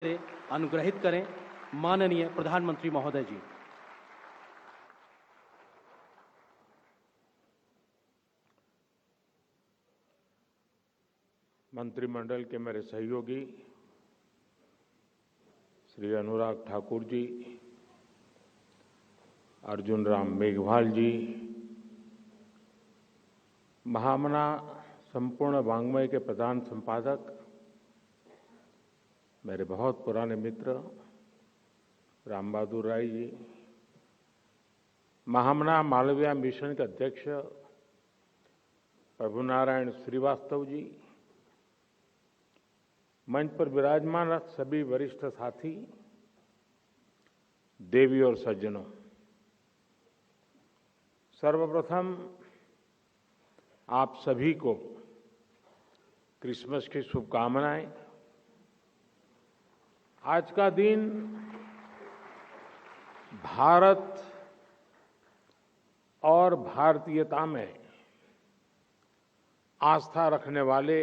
अनुग्रहित करें माननीय प्रधानमंत्री महोदय जी। मंत्रिमंडल के मेरे सहयोगी श्री अनुराग ठाकुर जी, अर्जुन राम मेघवाल जी, महामना संपूर्ण वाङ्मय के प्रधान संपादक मेरे बहुत पुराने मित्र राम बहादुर राय जी, महामना मालवीय मिशन के अध्यक्ष प्रभुनारायण श्रीवास्तव जी, मंच पर विराजमान सभी वरिष्ठ साथी, देवी और सज्जनों, सर्वप्रथम आप सभी को क्रिसमस की शुभकामनाएं। आज का दिन भारत और भारतीयता में आस्था रखने वाले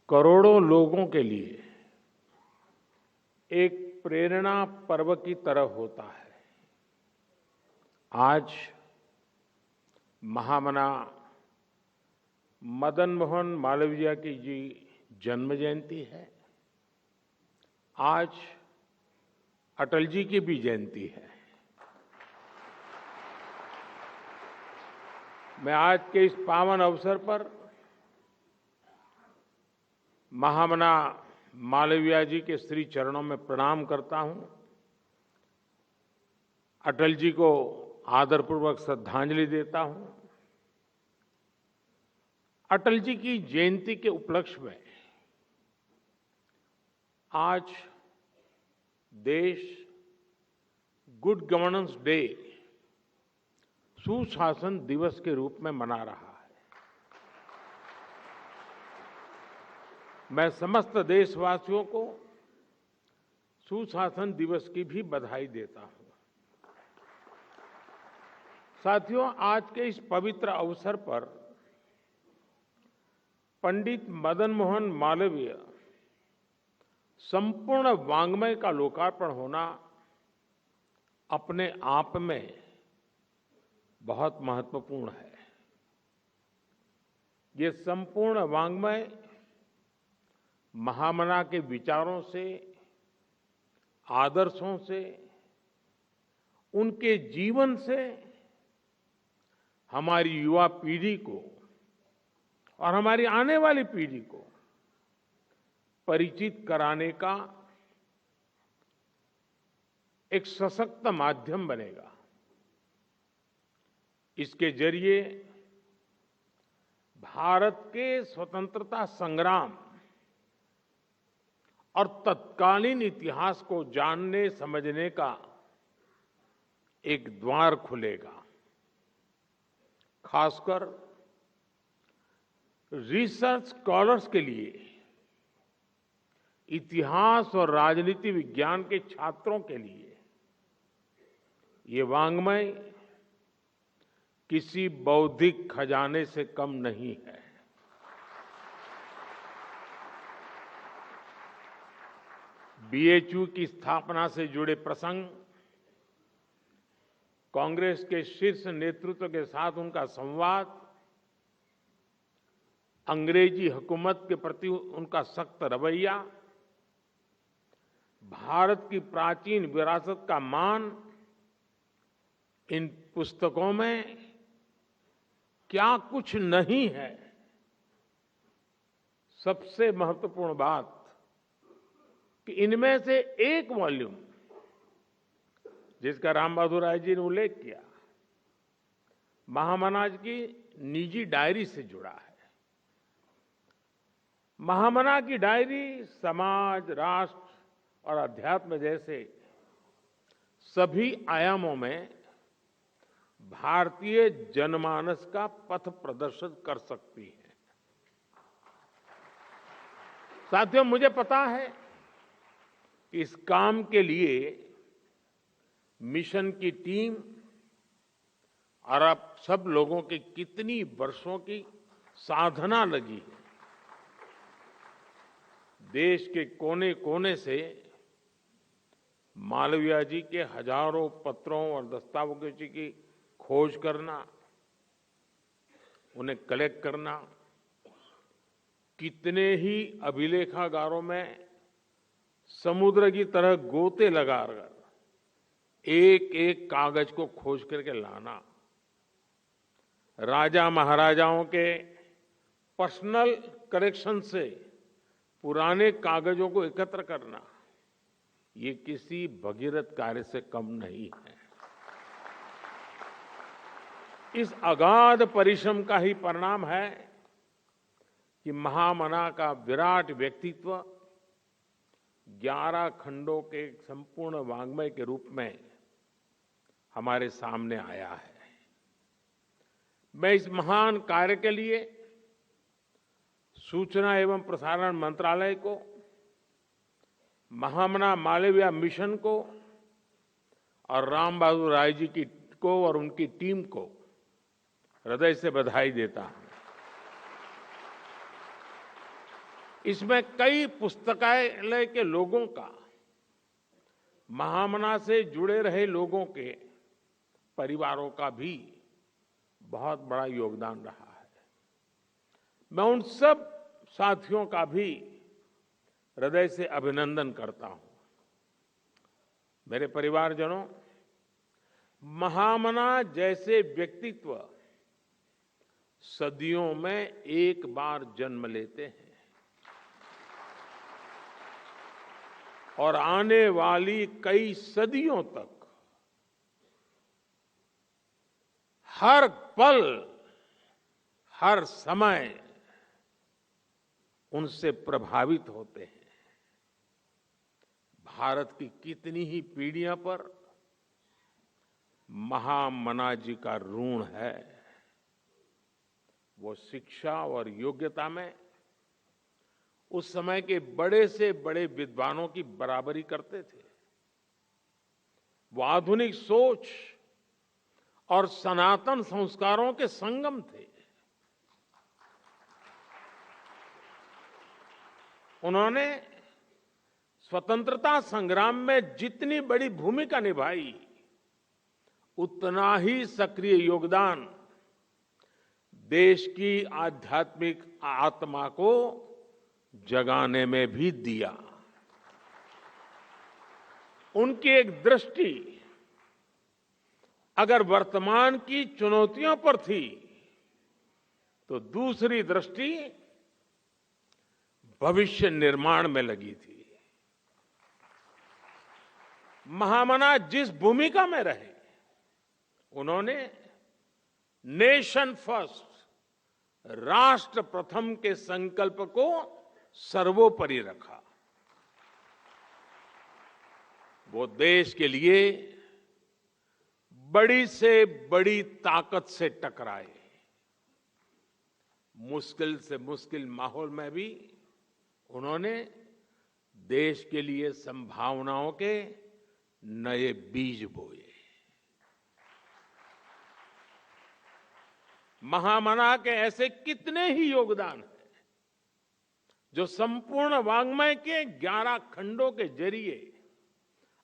करोड़ों लोगों के लिए एक प्रेरणा पर्व की तरह होता है। आज महामना मदन मोहन मालवीय की जी जन्म जयंती है। आज अटल जी की भी जयंती है। मैं आज के इस पावन अवसर पर महामना मालवीय जी के श्री चरणों में प्रणाम करता हूं, अटल जी को आदरपूर्वक श्रद्धांजलि देता हूं। अटल जी की जयंती के उपलक्ष्य में आज देश गुड गवर्नेंस डे, सुशासन दिवस के रूप में मना रहा है। मैं समस्त देशवासियों को सुशासन दिवस की भी बधाई देता हूं। साथियों, आज के इस पवित्र अवसर पर पंडित मदन मोहन मालवीय संपूर्ण वाङ्मय का लोकार्पण होना अपने आप में बहुत महत्वपूर्ण है। ये संपूर्ण वाङ्मय महामना के विचारों से, आदर्शों से, उनके जीवन से हमारी युवा पीढ़ी को और हमारी आने वाली पीढ़ी को परिचित कराने का एक सशक्त माध्यम बनेगा। इसके जरिए भारत के स्वतंत्रता संग्राम और तत्कालीन इतिहास को जानने समझने का एक द्वार खुलेगा। खासकर रिसर्च स्कॉलर्स के लिए, इतिहास और राजनीति विज्ञान के छात्रों के लिए ये वाङ्मय किसी बौद्धिक खजाने से कम नहीं है। बीएचयू की स्थापना से जुड़े प्रसंग, कांग्रेस के शीर्ष नेतृत्व के साथ उनका संवाद, अंग्रेजी हुकूमत के प्रति उनका सख्त रवैया, भारत की प्राचीन विरासत का मान, इन पुस्तकों में क्या कुछ नहीं है। सबसे महत्वपूर्ण बात कि इनमें से एक वॉल्यूम, जिसका राम बहादुर राय जी ने उल्लेख किया, महामना की निजी डायरी से जुड़ा है। महामना की डायरी समाज, राष्ट्र और अध्यात्म जैसे सभी आयामों में भारतीय जनमानस का पथ प्रदर्शित कर सकती है। साथियों, मुझे पता है कि इस काम के लिए मिशन की टीम और आप सब लोगों की कितनी वर्षों की साधना लगी है। देश के कोने कोने से मालवीय जी के हजारों पत्रों और दस्तावेजों की खोज करना, उन्हें कलेक्ट करना, कितने ही अभिलेखागारों में समुद्र की तरह गोते लगाकर एक एक कागज को खोज करके लाना, राजा महाराजाओं के पर्सनल कलेक्शन से पुराने कागजों को एकत्र करना, ये किसी भगीरथ कार्य से कम नहीं है। इस अगाध परिश्रम का ही परिणाम है कि महामना का विराट व्यक्तित्व 11 खंडों के संपूर्ण वाङ्मय के रूप में हमारे सामने आया है। मैं इस महान कार्य के लिए सूचना एवं प्रसारण मंत्रालय को, महामना मालवीय मिशन को और राम बहादुर राय जी को और उनकी टीम को हृदय से बधाई देता हूं। इसमें कई पुस्तकालय के लोगों का, महामना से जुड़े रहे लोगों के परिवारों का भी बहुत बड़ा योगदान रहा है। मैं उन सब साथियों का भी हृदय से अभिनंदन करता हूं। मेरे परिवारजनों, महामना जैसे व्यक्तित्व सदियों में एक बार जन्म लेते हैं और आने वाली कई सदियों तक हर पल, हर समय उनसे प्रभावित होते हैं। भारत की कितनी ही पीढ़ियों पर महामना जी का ऋण है। वो शिक्षा और योग्यता में उस समय के बड़े से बड़े विद्वानों की बराबरी करते थे। वो आधुनिक सोच और सनातन संस्कारों के संगम थे। उन्होंने स्वतंत्रता संग्राम में जितनी बड़ी भूमिका निभाई, उतना ही सक्रिय योगदान देश की आध्यात्मिक आत्मा को जगाने में भी दिया। उनकी एक दृष्टि अगर वर्तमान की चुनौतियों पर थी, तो दूसरी दृष्टि भविष्य निर्माण में लगी थी। महामना जिस भूमिका में रहे, उन्होंने नेशन फर्स्ट, राष्ट्र प्रथम के संकल्प को सर्वोपरि रखा। वो देश के लिए बड़ी से बड़ी ताकत से टकराए। मुश्किल से मुश्किल माहौल में भी उन्होंने देश के लिए संभावनाओं के नए बीज बोए। महामना के ऐसे कितने ही योगदान हैं जो संपूर्ण वाङ्मय के 11 खंडों के जरिए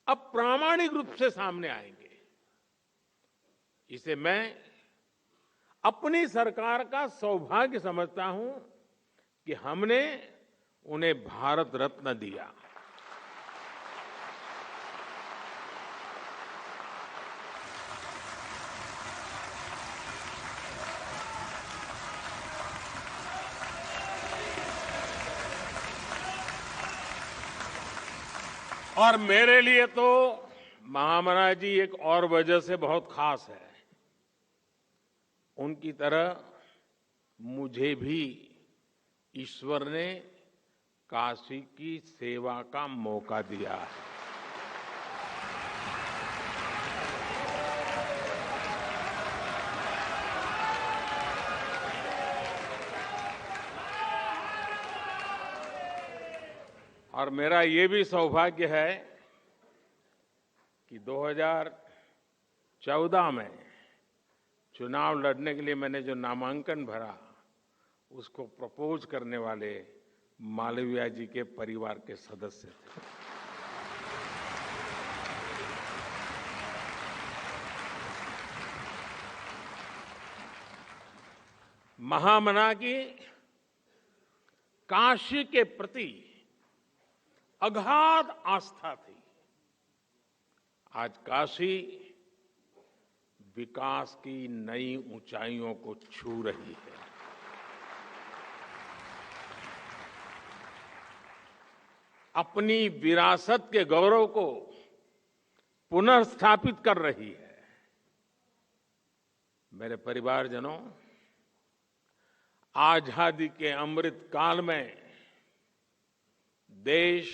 अब प्रामाणिक रूप से सामने आएंगे। इसे मैं अपनी सरकार का सौभाग्य समझता हूं कि हमने उन्हें भारत रत्न दिया। और मेरे लिए तो महामना जी एक और वजह से बहुत खास है। उनकी तरह मुझे भी ईश्वर ने काशी की सेवा का मौका दिया है। और मेरा ये भी सौभाग्य है कि 2014 में चुनाव लड़ने के लिए मैंने जो नामांकन भरा, उसको प्रपोज करने वाले मालवीय जी के परिवार के सदस्य थे। महामना की काशी के प्रति अगाध आस्था थी। आज काशी विकास की नई ऊंचाइयों को छू रही है। अपनी विरासत के गौरव को पुनर्स्थापित कर रही है। मेरे परिवारजनों, आजादी के अमृत काल में देश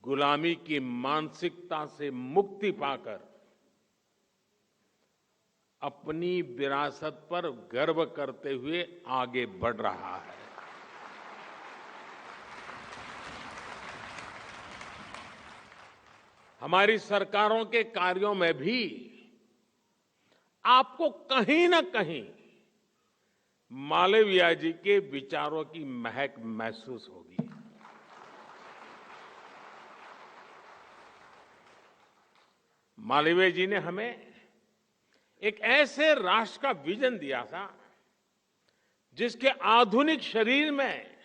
गुलामी की मानसिकता से मुक्ति पाकर अपनी विरासत पर गर्व करते हुए आगे बढ़ रहा है। हमारी सरकारों के कार्यों में भी आपको कहीं न कहीं मालवीय जी के विचारों की महक महसूस होगी। मालवीय जी ने हमें एक ऐसे राष्ट्र का विजन दिया था जिसके आधुनिक शरीर में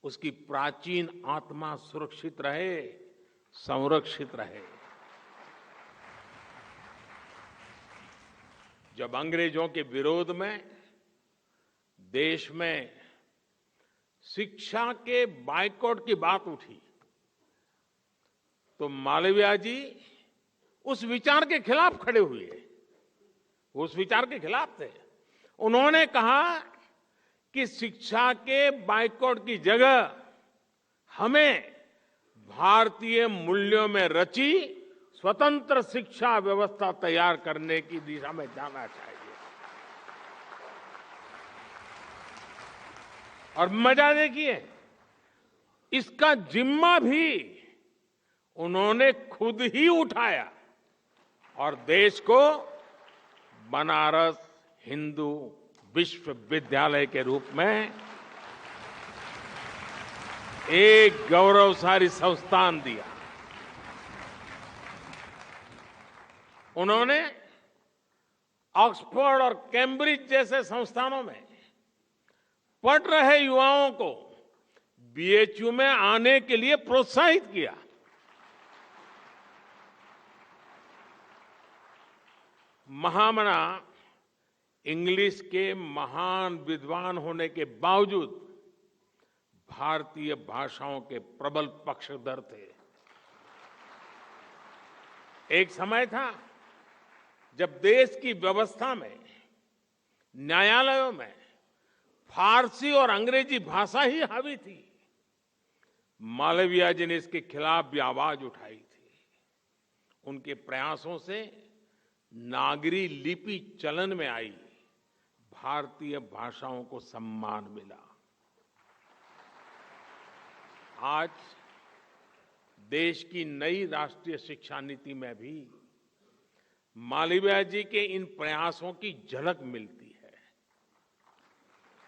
उसकी प्राचीन आत्मा सुरक्षित रहे, संरक्षित रहे। जब अंग्रेजों के विरोध में देश में शिक्षा के बायकॉट की बात उठी तो मालवीय जी उस विचार के खिलाफ खड़े हुए। वो उस विचार के खिलाफ थे। उन्होंने कहा कि शिक्षा के बायकॉट की जगह हमें भारतीय मूल्यों में रची स्वतंत्र शिक्षा व्यवस्था तैयार करने की दिशा में जाना चाहिए। और मजा देखिए, इसका जिम्मा भी उन्होंने खुद ही उठाया और देश को बनारस हिंदू विश्वविद्यालय के रूप में एक गौरवशाली संस्थान दिया। उन्होंने ऑक्सफोर्ड और कैम्ब्रिज जैसे संस्थानों में पढ़ रहे युवाओं को बीएचयू में आने के लिए प्रोत्साहित किया। महामना इंग्लिश के महान विद्वान होने के बावजूद भारतीय भाषाओं के प्रबल पक्षधर थे। एक समय था जब देश की व्यवस्था में, न्यायालयों में फारसी और अंग्रेजी भाषा ही हावी थी। मालवीय जी ने इसके खिलाफ भी आवाज उठाई थी। उनके प्रयासों से नागरी लिपि चलन में आई, भारतीय भाषाओं को सम्मान मिला। आज देश की नई राष्ट्रीय शिक्षा नीति में भी मालवीय जी के इन प्रयासों की झलक मिलती है।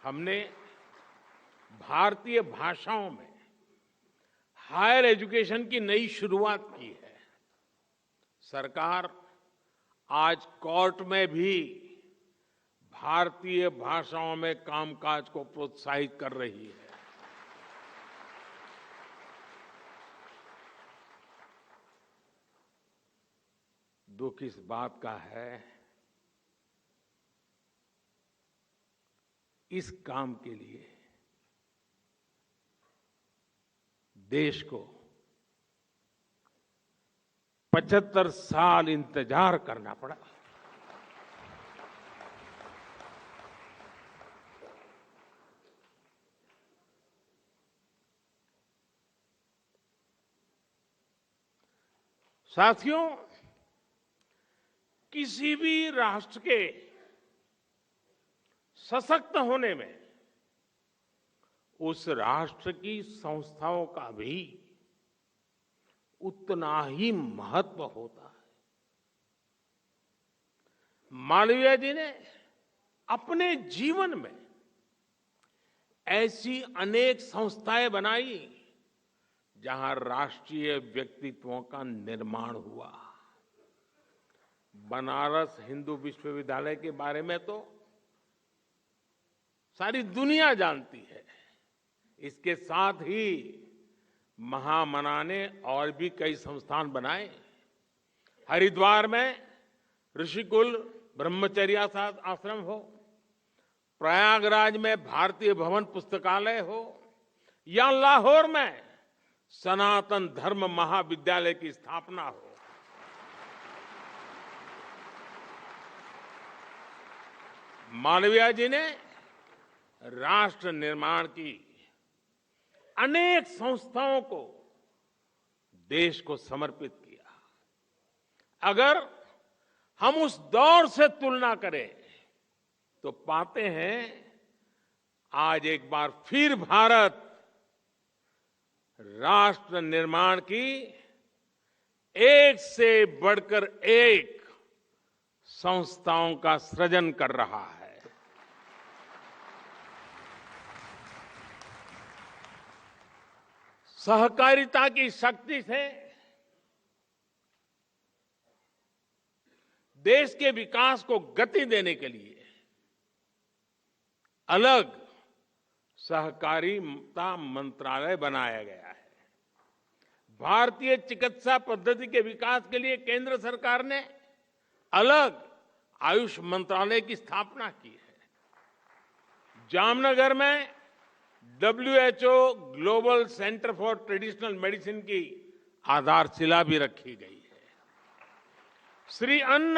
हमने भारतीय भाषाओं में हायर एजुकेशन की नई शुरुआत की है। सरकार आज कोर्ट में भी भारतीय भाषाओं में कामकाज को प्रोत्साहित कर रही है। दुख इस बात का है, इस काम के लिए देश को 75 साल इंतजार करना पड़ा। साथियों, किसी भी राष्ट्र के सशक्त होने में उस राष्ट्र की संस्थाओं का भी उतना ही महत्व होता है। मालवीय जी ने अपने जीवन में ऐसी अनेक संस्थाएं बनाई जहां राष्ट्रीय व्यक्तित्वों का निर्माण हुआ। बनारस हिंदू विश्वविद्यालय के बारे में तो सारी दुनिया जानती है। इसके साथ ही महामना ने और भी कई संस्थान बनाए। हरिद्वार में ऋषिकुल ब्रह्मचर्य आश्रम हो, प्रयागराज में भारतीय भवन पुस्तकालय हो, या लाहौर में सनातन धर्म महाविद्यालय की स्थापना हो। मालवीय जी ने राष्ट्र निर्माण की अनेक संस्थाओं को देश को समर्पित किया। अगर हम उस दौर से तुलना करें तो पाते हैं आज एक बार फिर भारत राष्ट्र निर्माण की एक से बढ़कर एक संस्थाओं का सृजन कर रहा है। सहकारिता की शक्ति से देश के विकास को गति देने के लिए अलग सहकारिता मंत्रालय बनाया गया है। भारतीय चिकित्सा पद्धति के विकास के लिए केंद्र सरकार ने अलग आयुष मंत्रालय की स्थापना की है। जामनगर में WHO global centre for traditional medicine की आधारशिला भी रखी गई है। श्री अन्न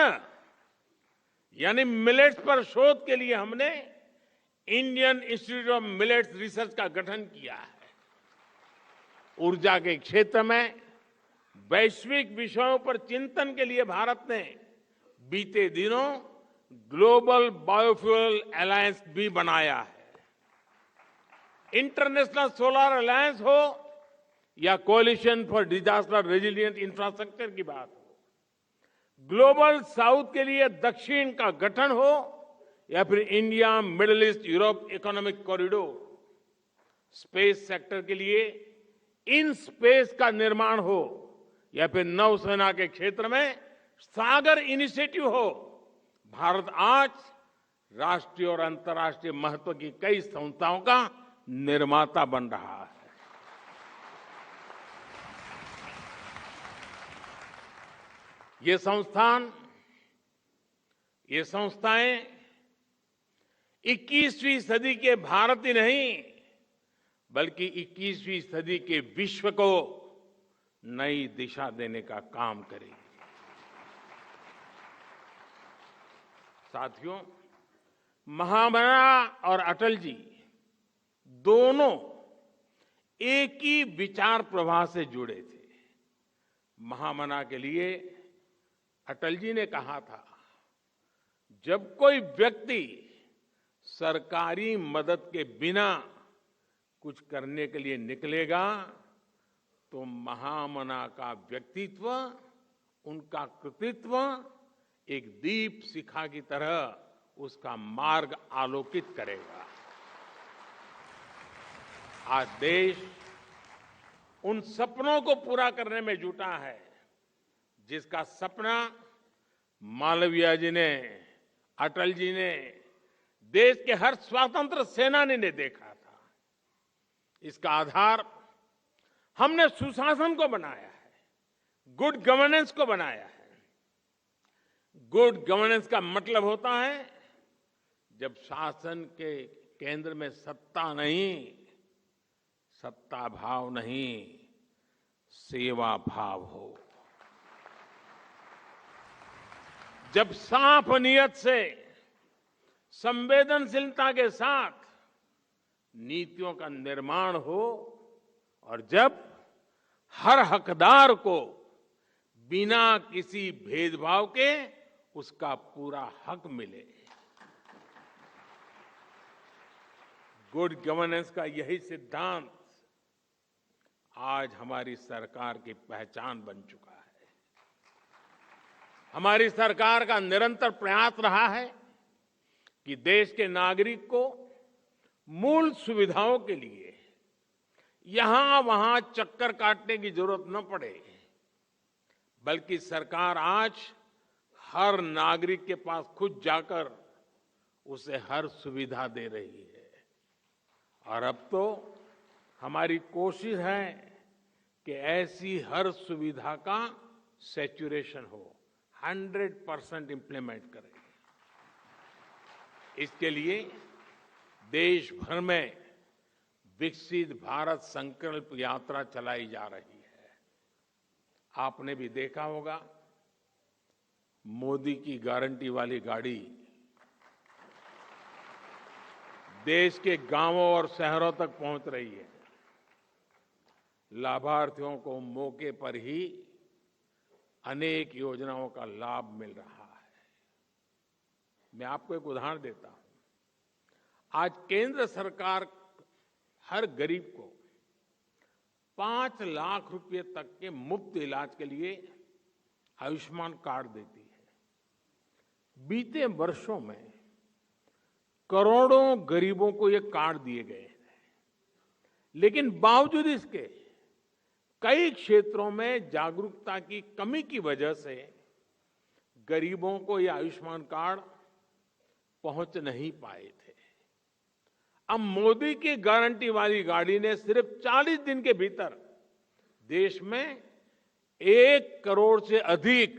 यानी मिलेट्स पर शोध के लिए हमने Indian institute of millets research का गठन किया है। ऊर्जा के क्षेत्र में वैश्विक विषयों पर चिंतन के लिए भारत ने बीते दिनों ग्लोबल बायोफ्यूल अलायंस भी बनाया है। इंटरनेशनल सोलर अलायंस हो या coalition for disaster resilient infrastructure की बात हो, ग्लोबल साउथ के लिए दक्षिण का गठन हो या फिर India middle east Europe economic corridor, space sector के लिए इन स्पेस का निर्माण हो या फिर नौसेना के क्षेत्र में सागर इनिशिएटिव हो, भारत आज राष्ट्रीय और अंतर्राष्ट्रीय महत्व की कई संस्थाओं का निर्माता बन रहा है। ये संस्थाएं 21वीं सदी के भारत ही नहीं बल्कि 21वीं सदी के विश्व को नई दिशा देने का काम करेगी। साथियों, महामना और अटल जी दोनों एक ही विचार प्रवाह से जुड़े थे। महामना के लिए अटल जी ने कहा था, जब कोई व्यक्ति सरकारी मदद के बिना कुछ करने के लिए निकलेगा तो महामना का व्यक्तित्व, उनका कृतित्व एक दीप शिखा की तरह उसका मार्ग आलोकित करेगा। आज देश उन सपनों को पूरा करने में जुटा है जिसका सपना मालवीय जी ने, अटल जी ने, देश के हर स्वतंत्र सेनानी ने देखा था। इसका आधार हमने सुशासन को बनाया है, गुड गवर्नेंस को बनाया है। गुड गवर्नेंस का मतलब होता है जब शासन के केंद्र में सत्ता नहीं, सत्ता भाव नहीं, सेवा भाव हो। जब साफ नियत से, संवेदनशीलता के साथ नीतियों का निर्माण हो और जब हर हकदार को बिना किसी भेदभाव के उसका पूरा हक मिले। गुड गवर्नेंस का यही सिद्धांत आज हमारी सरकार की पहचान बन चुका है। हमारी सरकार का निरंतर प्रयास रहा है कि देश के नागरिक को मूल सुविधाओं के लिए यहां वहां चक्कर काटने की जरूरत न पड़े, बल्कि सरकार आज हर नागरिक के पास खुद जाकर उसे हर सुविधा दे रही है। और अब तो हमारी कोशिश है कि ऐसी हर सुविधा का सैचुरेशन हो, 100% इंप्लीमेंट करें। इसके लिए देश भर में विकसित भारत संकल्प यात्रा चलाई जा रही है। आपने भी देखा होगा, मोदी की गारंटी वाली गाड़ी देश के गांवों और शहरों तक पहुंच रही है। लाभार्थियों को मौके पर ही अनेक योजनाओं का लाभ मिल रहा है। मैं आपको एक उदाहरण देता हूं। आज केंद्र सरकार हर गरीब को 5 लाख रुपए तक के मुफ्त इलाज के लिए आयुष्मान कार्ड देती है। बीते वर्षों में करोड़ों गरीबों को ये कार्ड दिए गए हैं, लेकिन बावजूद इसके कई क्षेत्रों में जागरूकता की कमी की वजह से गरीबों को ये आयुष्मान कार्ड पहुंच नहीं पाए थे। अब मोदी की गारंटी वाली गाड़ी ने सिर्फ 40 दिन के भीतर देश में 1 करोड़ से अधिक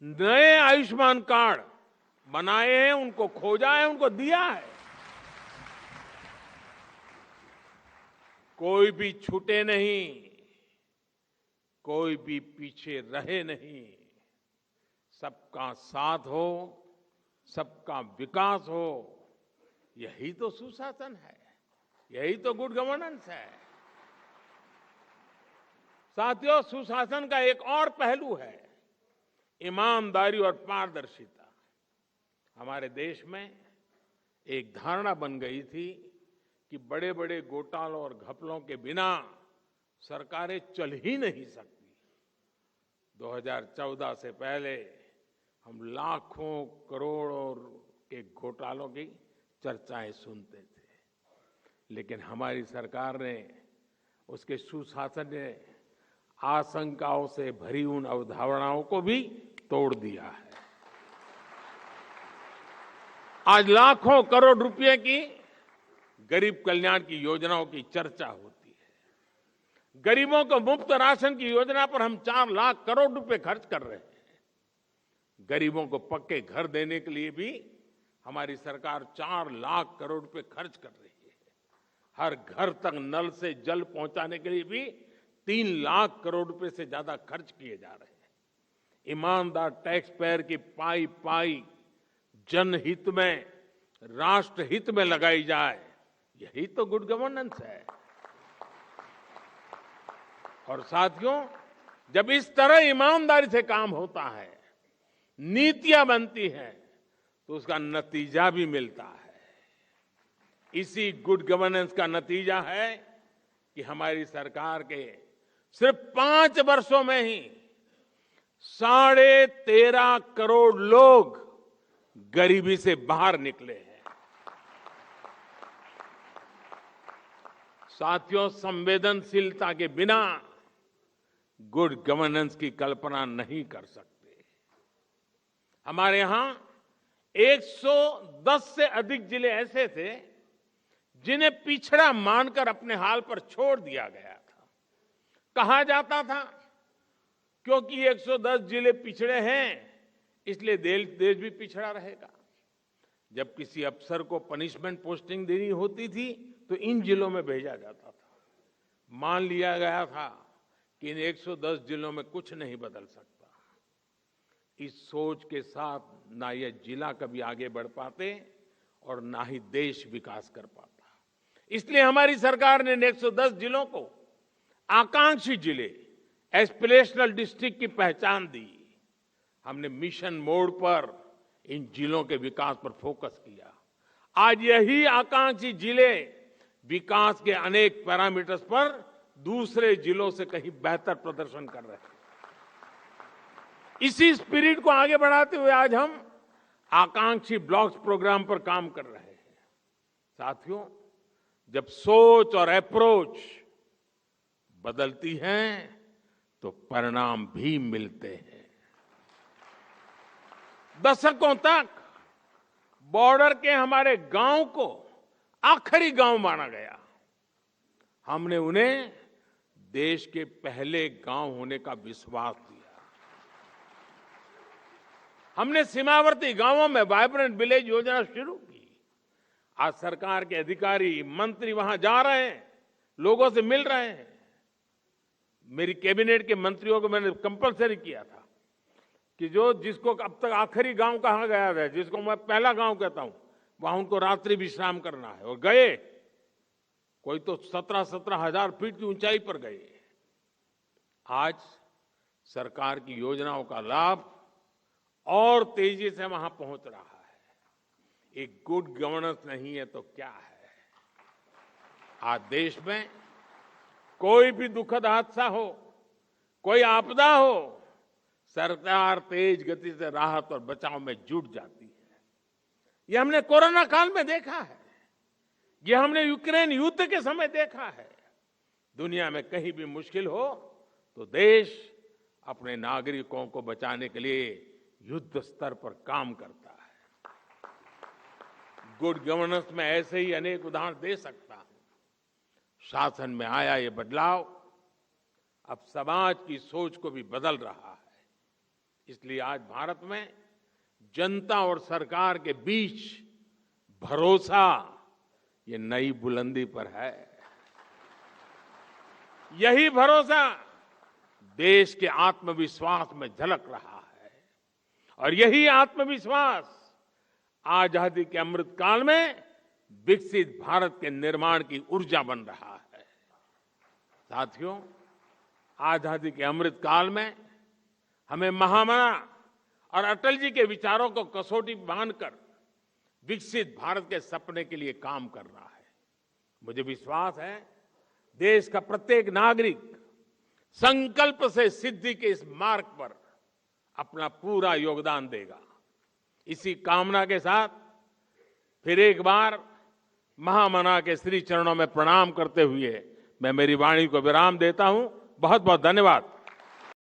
नए आयुष्मान कार्ड बनाए हैं, उनको खोजा है, उनको दिया है। कोई भी छूटे नहीं, कोई भी पीछे रहे नहीं। सबका साथ हो, सबका विकास हो, यही तो सुशासन है, यही तो गुड गवर्नेंस है। साथियों, सुशासन का एक और पहलू है ईमानदारी और पारदर्शिता। हमारे देश में एक धारणा बन गई थी कि बड़े बड़े घोटालों और घपलों के बिना सरकारें चल ही नहीं सकती। 2014 से पहले हम लाखों करोड़ों के घोटालों की चर्चाएं सुनते थे, लेकिन हमारी सरकार ने उसके सुशासन ने आशंकाओं से भरी उन अवधारणाओं को भी तोड़ दिया है। आज लाखों करोड़ रुपए की गरीब कल्याण की योजनाओं की चर्चा होती है। गरीबों को मुफ्त राशन की योजना पर हम 4 लाख करोड़ रुपए खर्च कर रहे हैं। गरीबों को पक्के घर देने के लिए भी हमारी सरकार 4 लाख करोड़ रुपए खर्च कर रही है। हर घर तक नल से जल पहुंचाने के लिए भी 3 लाख करोड़ रुपए से ज्यादा खर्च किए जा रहे हैं। ईमानदार टैक्स पेयर की पाई पाई जनहित में, राष्ट्र हित में लगाई जाए, यही तो गुड गवर्नेंस है। और साथियों, जब इस तरह ईमानदारी से काम होता है, नीतियां बनती हैं, तो उसका नतीजा भी मिलता है। इसी गुड गवर्नेंस का नतीजा है कि हमारी सरकार के सिर्फ 5 वर्षों में ही 13.5 करोड़ लोग गरीबी से बाहर निकले हैं। साथियों, संवेदनशीलता के बिना गुड गवर्नेंस की कल्पना नहीं कर सकते। हमारे यहां 110 से अधिक जिले ऐसे थे जिन्हें पिछड़ा मानकर अपने हाल पर छोड़ दिया गया था। कहा जाता था क्योंकि 110 जिले पिछड़े हैं, इसलिए देश भी पिछड़ा रहेगा। जब किसी अफसर को पनिशमेंट पोस्टिंग देनी होती थी तो इन जिलों में भेजा जाता था। मान लिया गया था कि इन 110 जिलों में कुछ नहीं बदल सकता। इस सोच के साथ ना यह जिला कभी आगे बढ़ पाते और ना ही देश विकास कर पाता। इसलिए हमारी सरकार ने 110 जिलों को आकांक्षी जिले, एस्पिरेशनल डिस्ट्रिक्ट की पहचान दी। हमने मिशन मोड पर इन जिलों के विकास पर फोकस किया। आज यही आकांक्षी जिले विकास के अनेक पैरामीटर्स पर दूसरे जिलों से कहीं बेहतर प्रदर्शन कर रहे हैं। इसी स्पिरिट को आगे बढ़ाते हुए आज हम आकांक्षी ब्लॉक्स प्रोग्राम पर काम कर रहे हैं। साथियों, जब सोच और अप्रोच बदलती हैं तो परिणाम भी मिलते हैं। दशकों तक बॉर्डर के हमारे गांव को आखिरी गांव माना गया। हमने उन्हें देश के पहले गांव होने का विश्वास दिया। हमने सीमावर्ती गांवों में वाइब्रेंट विलेज योजना शुरू की। आज सरकार के अधिकारी, मंत्री वहां जा रहे हैं, लोगों से मिल रहे हैं। मेरी कैबिनेट के मंत्रियों को मैंने कंपलसरी किया था कि जिसको अब तक आखिरी गांव कहा गया है, जिसको मैं पहला गांव कहता हूं, वहां उनको रात्रि विश्राम करना है। और गए, कोई तो 17 हजार फीट की ऊंचाई पर गए। आज सरकार की योजनाओं का लाभ और तेजी से वहां पहुंच रहा है। एक गुड गवर्नेंस नहीं है तो क्या है। आज देश में कोई भी दुखद हादसा हो, कोई आपदा हो, सरकार तेज गति से राहत और बचाव में जुट जाती है। यह हमने कोरोना काल में देखा है, यह हमने यूक्रेन युद्ध के समय देखा है। दुनिया में कहीं भी मुश्किल हो तो देश अपने नागरिकों को बचाने के लिए युद्ध स्तर पर काम करता है। गुड गवर्नेंस में ऐसे ही अनेक उदाहरण दे सकता हूं। शासन में आया ये बदलाव अब समाज की सोच को भी बदल रहा है। इसलिए आज भारत में जनता और सरकार के बीच भरोसा ये नई बुलंदी पर है। यही भरोसा देश के आत्मविश्वास में झलक रहा है और यही आत्मविश्वास आजादी के अमृत काल में विकसित भारत के निर्माण की ऊर्जा बन रहा है। साथियों, आजादी के अमृत काल में हमें महामना और अटल जी के विचारों को कसौटी मानकर विकसित भारत के सपने के लिए काम करना है। मुझे विश्वास है देश का प्रत्येक नागरिक संकल्प से सिद्धि के इस मार्ग पर अपना पूरा योगदान देगा। इसी कामना के साथ फिर एक बार महामना के श्री चरणों में प्रणाम करते हुए मैं मेरी वाणी को विराम देता हूं। बहुत बहुत धन्यवाद।